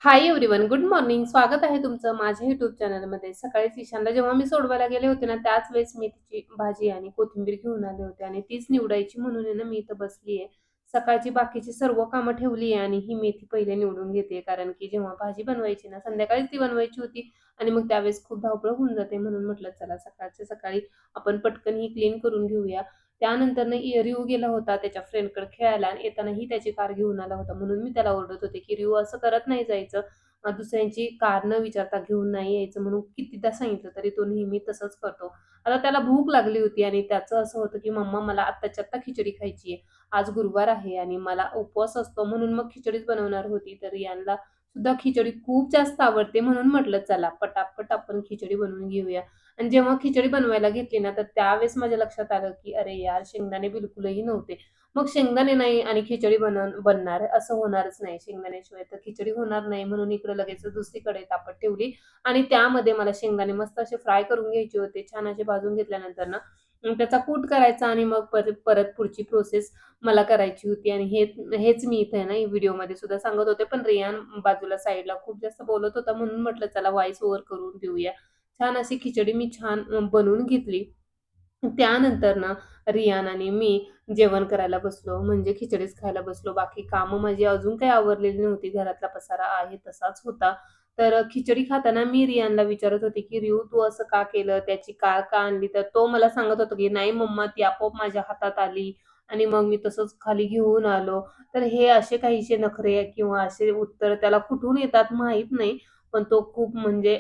Hi everyone, good morning. स्वागत आहे तुमचं माझ्या YouTube चॅनलमध्ये. सकाळीच ईशानला जेव्हा मी सोडवायला गेले होते ना, त्याच वेळेस मेथीची भाजी आणि कोथिंबीर घेऊन आले होते आणि तीच निवडायची म्हणून आहे ना, मी इथं बसली आहे. सकाळची बाकीची सर्व कामं ठेवली आहे आणि ही मेथी पहिले निवडून घेते. कारण की जेव्हा भाजी बनवायची ना, संध्याकाळीच ती बनवायची होती आणि मग त्यावेळेस खूप धावपळ होऊन जाते. म्हणून म्हटलं चला सकाळच्या सकाळी आपण पटकन ही क्लीन करून घेऊया. त्यानंतरनं रिऊ गेला होता त्याच्या फ्रेंडकडे खेळायला आणि येतानाही त्याची कार घेऊन आला होता. म्हणून मी त्याला ओरडत होते, की "रिऊ असं करत नाही जायचं. दुसऱ्यांची कार न विचारता घेऊन नाही यायचं." म्हणून कितीदा सांगितलं तरी तो नेहमी तसंच करतो. आता त्याला भूक लागली होती आणि त्याचं असं होतं, की "मम्मा मला आत्ताच्या आत्ता खिचडी खायची आहे. आज गुरुवार आहे आणि मला उपवास असतो म्हणून मग खिचडीच बनवणार होती." तर रियानला सुद्धा खिचडी खूप जास्त आवडते म्हणून म्हटलं चला पटापट आपण खिचडी बनवून घेऊया. आणि जेव्हा खिचडी बनवायला घेतली ना, तर त्यावेळेस माझ्या लक्षात आलं, की अरे यार शेंगदाणे बिलकुलही नव्हते. मग शेंगदाणे नाही आणि खिचडी बनणार असं होणारच नाही. शेंगदाण्याशिवाय तर खिचडी होणार नाही म्हणून इकडे लगेच दुसरीकडे तापत ठेवली आणि त्यामध्ये मला शेंगदाणे मस्त असे फ्राय करून घ्यायचे होते. छान असे भाजून घेतल्यानंतर ना, त्याचा कूट करायचा आणि मग परत परत पुढची प्रोसेस मला करायची होती आणि हेच मी इथे आहे ना व्हिडिओमध्ये सुद्धा सांगत होते. पण रियान बाजूला साईडला खूप जास्त बोलत होता म्हणून म्हटलं चला व्हॉईस ओव्हर करून देऊया. छान अशी खिचडी मी छान बनवून घेतली. त्यानंतर ना रियान आणि मी जेवण करायला बसलो, म्हणजे खिचडीच खायला बसलो. बाकी कामं माझी अजून काही आवरलेली नव्हती. घरातला पसारा आहे तसाच होता. तर खिचडी खाताना मी रियानला विचारत होते, की "रिऊ तू असं का केलं? त्याची कार का आणली?" तर तो मला सांगत होता, की "नाही मम्मा ती आपोआप माझ्या हातात आली आणि मग मी तसंच खाली घेऊन आलो." तर हे असे काहीसे नखरे किंवा असे उत्तर त्याला कुठून येतात माहीत नाही. पण तो खूप म्हणजे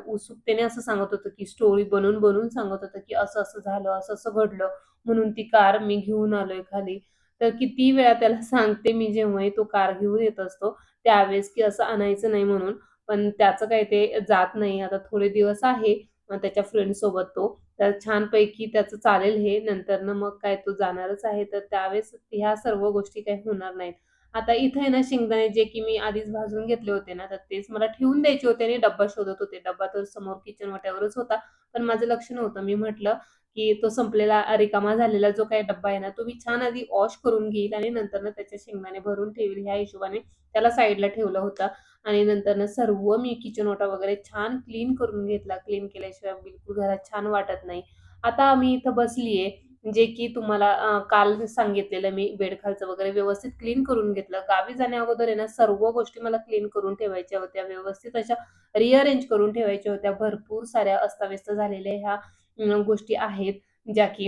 उत्सुकतेने असं सांगत होता, की स्टोरी बनवून सांगत होता, की असं-असं झालं, असं-असं घडलं, म्हणून ती कार मी घेऊन आलोय खाली. तर किती वेळा त्याला सांगते मी जेव्हाही तो कार घेऊन येत असतो, त्यावेळेस, की असं आणायचं नाही म्हणून. पण त्याचं काही ते जात नाही. आता थोडे दिवस आहे त्याच्या फ्रेंड्ससोबत तो. तर छानपैकी त्याचं चालेल हे. नंतरनं मग काय तो जाणारच आहे. तर त्यावेळेस ह्या सर्व गोष्टी काही होणार नाहीत. आता इथे आहे ना शेंगदाणे जे की मी आधीच भाजून घेतले होते ना, तर तेच मला ठेवून द्यायचे होते आणि डब्बा शोधत होते. डब्बा तर समोर किचन वाट्यावरच होता. पण माझं लक्ष नव्हतं. मी म्हटलं, की तो संपलेला रिकामा झालेला जो काही डब्बा आहे ना, तो मी छान आधी वॉश करून घेईल आणि नंतरनं त्याच्यात शेंगदाणे भरून ठेवील. ह्या हिशोबाने त्याला साईडला ठेवलं होतं आणि नंतरनं सर्व मी किचन ओटा वगैरे छान क्लीन करून घेतला. क्लीन केल्याशिवाय बिलकुल घरात छान वाटत नाही. आता मी इथं बसलीये जे की तुम्हाला काल सांगितलेलं मी बेडखालचं वगैरे व्यवस्थित क्लीन करून घेतलं. गावी जाण्याअगोदर आहे ना, सर्व गोष्टी मला क्लीन करून ठेवायच्या होत्या. व्यवस्थित अशा रिअरेंज करून ठेवायच्या होत्या. भरपूर साऱ्या अस्ताव्यस्त झालेल्या ह्या गोष्टी आहेत, ज्या की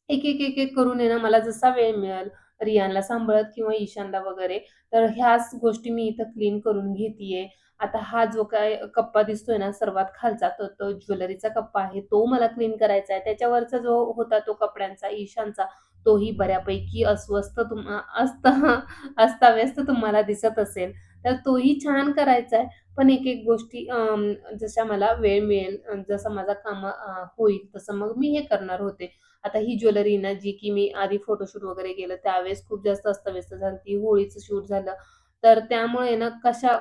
एक करून आहे ना, मला जसा वेळ मिळेल, रियानला सांभाळत किंवा ईशानला वगैरे, तर ह्याच गोष्टी मी इथं क्लीन करून घेतीये. आता हा जो काही कप्पा दिसतोय ना सर्वात खालचा, तर तो ज्वेलरीचा कप्पा आहे. तो मला क्लीन करायचा आहे. त्याच्यावरचा जो होता तो कपड्यांचा, ईशानचा, तोही बऱ्यापैकी अस्वस्थ अस्ताव्यस्त तुम्हाला दिसत असेल, तर तोही छान करायचा आहे. पण एक-एक गोष्टी जशा मला वेळ मिळेल, जसं माझं काम होईल, तसं मग मी हे करणार होते. आता ही ज्वेलरी ना, जी की मी आधी फोटोशूट वगैरे केलं त्यावेळेस खूप जास्त अस्ताव्यस्त झाली होळीचं शूट झालं. तर त्यामुळे ना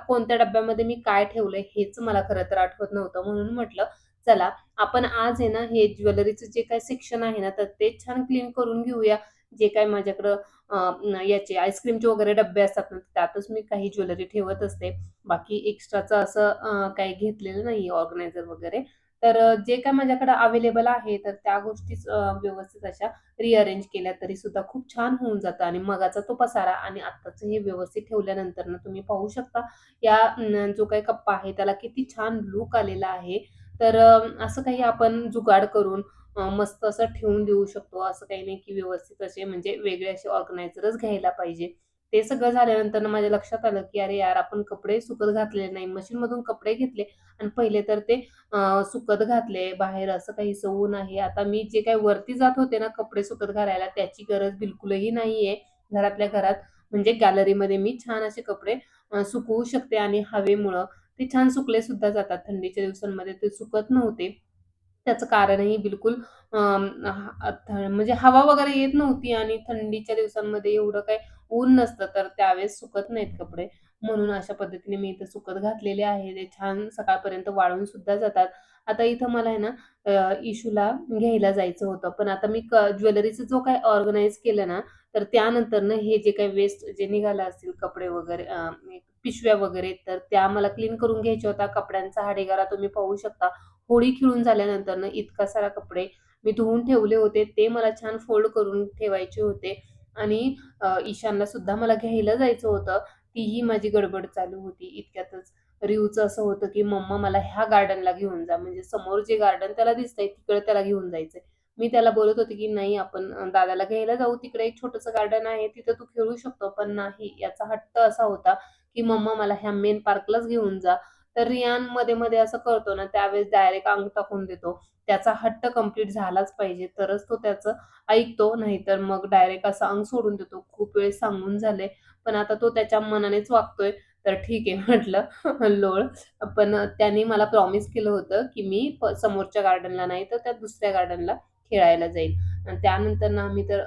कोणत्या डब्यामध्ये मी काय ठेवलंय हेच मला खरं तर आठवत नव्हतं. म्हणून म्हटलं चला आपण आज आहे ना, हे ज्वेलरीचं जे काही सेक्शन आहे ना, तर ते छान क्लीन करून घेऊया. जे काही माझ्याकडं याचे आईस्क्रीमचे वगैरे डब्बे असतात ना, त्यातच मी काही ज्वेलरी ठेवत असते. बाकी एक्स्ट्राचं असं काही घेतलेलं नाहीये ऑर्गनायझर वगैरे. तर जे काही माझ्याकडे अवेलेबल आहे, तर त्या गोष्टीच व्यवस्थित अशा रिअरेंज केल्या तरी सुद्धा खूप छान होऊन जातं आणि मगाचा तो पसारा आणि आत्ताचं हे व्यवस्थित ठेवल्यानंतर ना तुम्ही पाहू शकता या जो काही कप्पा आहे त्याला किती छान लूक आलेला आहे. तर असं काही आपण जुगाड करून मस्त असं ठेवून देऊ शकतो. असं काही नाही की व्यवस्थित असे म्हणजे वेगळे असे ऑर्गनायझरच घ्यायला पाहिजे. ते सगळं झाल्यानंतर माझ्या लक्षात आलं, की अरे यार आपण कपडे सुकत घातलेले नाही. मशीनमधून कपडे घेतले आणि पहिले तर ते सुकत घातले बाहेर असं काहीसं ऊन आहे. आता मी जे काही वरती जात होते ना कपडे सुकत घालायला त्याची गरज बिलकुलही नाहीये. घरातल्या घरात म्हणजे गॅलरीमध्ये मी छान असे कपडे सुकवू शकते आणि हवेमुळं ते छान सुकले सुद्धा जातात. थंडीच्या दिवसांमध्ये ते सुकत नव्हते. त्याचं कारणही बिलकुल म्हणजे हवा वगैरे येत नव्हती आणि थंडीच्या दिवसांमध्ये एवढं काही ऊन नसतं, तर त्यावेळेस सुकत नाहीत कपडे. म्हणून अशा पद्धतीने मी इथे सुकत घातलेले आहे. ते छान सकाळपर्यंत वाळून सुद्धा जातात. आता इथं मला आहे ना इशूला घ्यायला जायचं होतं. पण आता मी ज्वेलरीचा जो काही ऑर्गनाइज केलं ना, तर त्यानंतरनं हे जे काही वेस्ट जे निघालं असतील कपडे वगैरे पिशव्या वगैरे, तर त्या मला क्लीन करून घ्यायच्या होत्या. कपड्यांचा हा ढिगारा तुम्ही पाहू शकता. होळी खेळून झाल्यानंतरनं इतका सारा कपडे मी धुवून ठेवले होते. ते मला छान फोल्ड करून ठेवायचे होते आणि ईशानला सुद्धा मला घ्यायला जायचं होतं. तीही माझी गडबड चालू होती. इतक्यातच रिऊचं असं होतं, की "मम्मा मला ह्या गार्डनला घेऊन जा." म्हणजे समोर जे गार्डन त्याला दिसतंय तिकडे त्याला घेऊन जायचंय. मी त्याला बोलत होते, की "नाही आपण दादाला घ्यायला जाऊ. तिकडे एक छोटंसं गार्डन आहे. तिथं तू खेळू शकतो." पण नाही, याचा हट्ट असा होता, की "मम्मा मला ह्या मेन पार्कलाच घेऊन जा." तर रियान मध्ये-मध्ये असं करतो ना, त्यावेळेस डायरेक्ट अंग टाकून देतो. त्याचा हट्ट कंप्लीट झालाच पाहिजे, तरच तो त्याचं ऐकतो. नाहीतर मग डायरेक्ट असं अंग सोडून देतो. खूप वेळेस सांगून झालंय, पण आता तो त्याच्या मनानेच वागतोय. तर ठीक आहे म्हटलं लोळ. पण त्याने मला प्रॉमिस केलं होतं, की मी समोरच्या गार्डनला नाही तर त्या दुसऱ्या गार्डनला खेळायला जाईल. आणि त्यानंतर ना आम्ही तर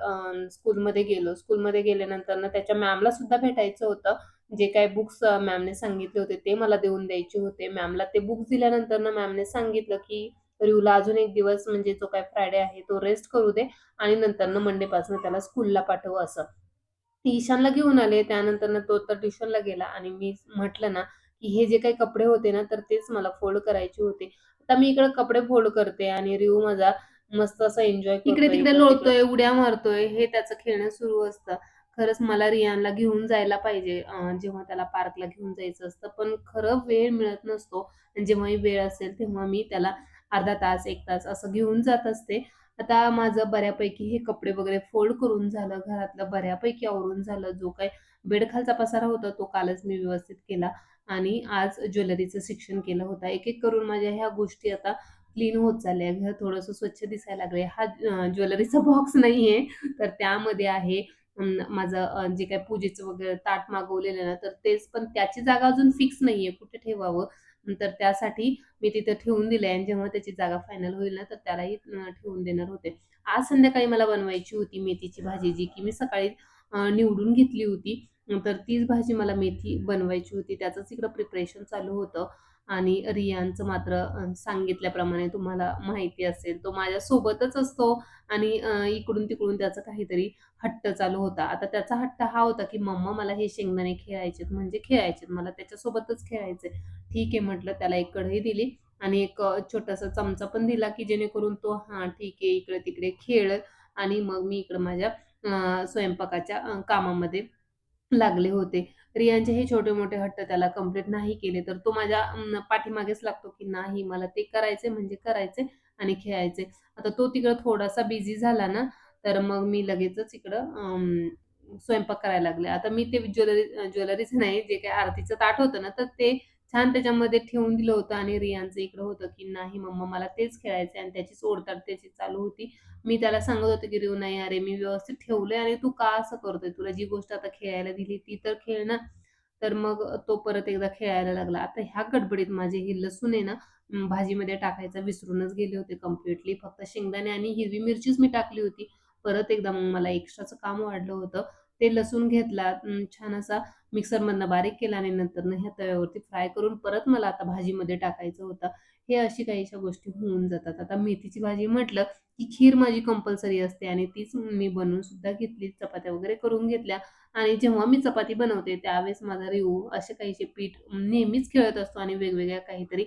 स्कूलमध्ये गेलो. स्कूलमध्ये गेल्यानंतर त्याच्या मॅमला सुद्धा भेटायचं होतं. जे काही बुक्स मॅमने सांगितले होते ते मला देऊन द्यायचे होते. मॅमला ते बुक्स दिल्यानंतर ना मॅमने सांगितलं, की रिऊला अजून एक दिवस म्हणजे जो काही फ्रायडे आहे तो रेस्ट करू दे आणि नंतरनं मंडेपासून त्याला स्कूलला पाठव असं. ईशानला घेऊन आले. त्यानंतरनं तो तर ट्युशनला गेला आणि मी म्हटलं ना, की हे जे काही कपडे होते ना, तर तेच मला फोल्ड करायचे होते. आता मी इकडे कपडे फोल्ड करते आणि रिऊ माझा मस्त असा एन्जॉय करतोय. इकडे-तिकडे लोळतोय, उड्या मारतोय, हे त्याचं खेळणं सुरू असतं. खरंच मला रियानला घेऊन जायला पाहिजे जेव्हा त्याला पार्कला घेऊन जायचं असतं. पण खरं वेळ मिळत नसतो. आणि जेव्हाही वेळ असेल तेव्हा मी त्याला अर्धा तास, 1 तास असं घेऊन जात असते. आता माझं बऱ्यापैकी हे कपडे वगैरे फोल्ड करून झालं. घरातलं बऱ्यापैकी आवरून झालं. जो काही बेडखालचा पसारा होता तो कालच मी व्यवस्थित केला आणि आज ज्वेलरीचं सेक्शन केलं होतं. एक-एक करून माझ्या ह्या गोष्टी आता क्लीन होत चालल्या. घर थोडंसं स्वच्छ दिसायला लागलंय. हा ज्वेलरीचा बॉक्स नाहीये, तर त्यामध्ये आहे माझं जे काही पूजेचं वगैरे ताट मागवलेलं ना, तर तेच पण त्याची जागा अजून फिक्स नाहीये कुठे ठेवावं. तर त्यासाठी मी तिथं ठेवून दिलंय आणि जेव्हा त्याची जागा फायनल होईल ना, तर त्यालाही ठेवून देणार होते. आज संध्याकाळी मला बनवायची होती मेथीची भाजी, जी की मी सकाळी निवडून घेतली होती. तर तीच भाजी मला मेथी बनवायची होती. त्याचंच इकडं प्रिपरेशन चालू होतं आणि रियानचं मात्र सांगितल्याप्रमाणे तुम्हाला माहिती असेल, तो माझ्यासोबतच असतो आणि इकडून-तिकडून त्याचं काहीतरी हट्ट चालू होता. आता त्याचा हट्ट हा होता, की "मम्मा मला हे शेंगदाणे खेळायचेत, म्हणजे खेळायचेत. मला त्याच्यासोबतच खेळायचंय." ठीक आहे म्हटलं. त्याला एक कढई दिली आणि एक छोटासा चमचा पण दिला, की जेणेकरून तो हां, ठीक आहे, इकडे-तिकडे खेळेल आणि मग मी इकडं माझ्या स्वयंपाकाच्या कामामध्ये लागले होते. रियानचे हे छोटे-मोठे हट्ट त्याला कंप्लीट नाही केले, तर तो माझ्या पाठीमागेच लागतो, की नाही मला ते करायचंय म्हणजे करायचंय आणि खेळायचंय. आता तो तिकडं थोडासा बिझी झाला ना, तर मग मी लगेचच इकडं स्वयंपाक करायला लागले. आता मी ते ज्वेलरीचं नाही, जे काही आरतीचं ताट होतं ना, तर ते छान त्याच्यामध्ये ठेवून दिलं होतं आणि रियानचं इकडं होतं, की "नाही मम्मा मला तेच खेळायचंय" आणि त्याचीच ओढताण त्याची चालू होती. मी त्याला सांगत होते, की "रिऊ नाही अरे मी व्यवस्थित ठेवलंय आणि तू का असं करतोय? तुला जी गोष्ट आता खेळायला दिली ती तर खेळ ना." तर मग तो परत एकदा खेळायला लागला. आता ह्या गडबडीत माझे हे लसूण आहे ना भाजीमध्ये टाकायचा विसरूनच गेले होते कंप्लीटली. फक्त शेंगदाणे आणि हिरवी मिरचीच मी टाकली होती. परत एकदा मग मला एक्स्ट्राचं काम वाढलं होतं. ते लसूण घेतला छान असा मिक्सरमधनं बारीक केला आणि नंतरनं ह्या तव्यावरती फ्राय करून परत मला आता भाजीमध्ये टाकायचं होतं. हे अशी काहीशा गोष्टी होऊन जातात. आता मेथीची भाजी म्हटलं, की खीर माझी कंपल्सरी असते आणि तीच मी बनवून सुद्धा घेतली. चपात्या वगैरे करून घेतल्या आणि जेव्हा मी चपाती बनवते त्यावेळेस माझा रिऊ असे काहीसे पीठ नेहमीच खेळत असतो आणि वेगवेगळ्या काहीतरी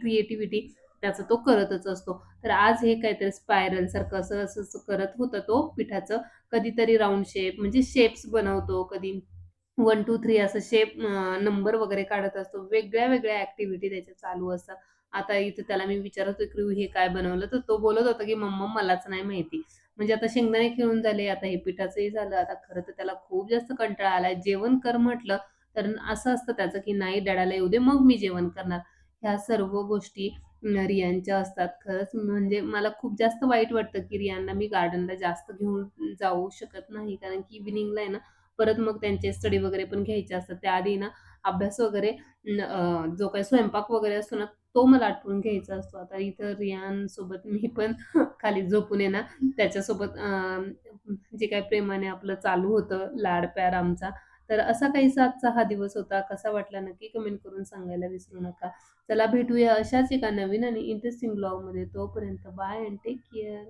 क्रिएटिव्हिटी त्याचा तो करतच असतो. तर आज हे काहीतरी स्पायरलसारखं असं करत होता तो पिठाचं. कधीतरी राउंड शेप म्हणजे शेप्स बनवतो, कधी 1, 2, 3 असं शेप नंबर वगैरे काढत असतो. वेगळ्या-वेगळ्या ॲक्टिव्हिटी त्याच्या चालू असतात. आता इथे त्याला मी विचारत होते, की "हे काय बनवलं?" तर तो बोलत होता, की "मम्मा मलाच नाही माहिती." म्हणजे आता शेंगदाणे खेळून झाले, आता हे पिठाचंही झालं. आता खरं तर त्याला खूप जास्त कंटाळा आलाय. जेवण कर म्हटलं, तर असं असतं त्याचं, की "नाही डॅडाला येऊ दे, मग मी जेवण करणार." ह्या सर्व गोष्टी रियानच्या असतात. खरंच म्हणजे मला खूप जास्त वाईट वाटतं, की रियानला मी गार्डनला जास्त घेऊन जाऊ शकत नाही. कारण की इव्हनिंगला आहे ना, परत मग त्यांचे स्टडी वगैरे पण घ्यायचे असतात. त्याआधी ना अभ्यास वगैरे जो काही स्वयंपाक वगैरे असतो ना, तो मला आटपून घ्यायचा असतो. आता इथं रियानसोबत मी पण खाली झोपून आहे ना, त्याच्यासोबत जे काही प्रेमाने आपलं चालू होतं लाड-प्यार आमचा. तर असा काहीसा आजचा हा दिवस होता. कसा वाटला नक्की कमेंट करून सांगायला विसरू नका. चला भेटूया अशाच एका नवीन आणि इंटरेस्टिंग ब्लॉगमध्ये. तोपर्यंत बाय एंड टेक केअर.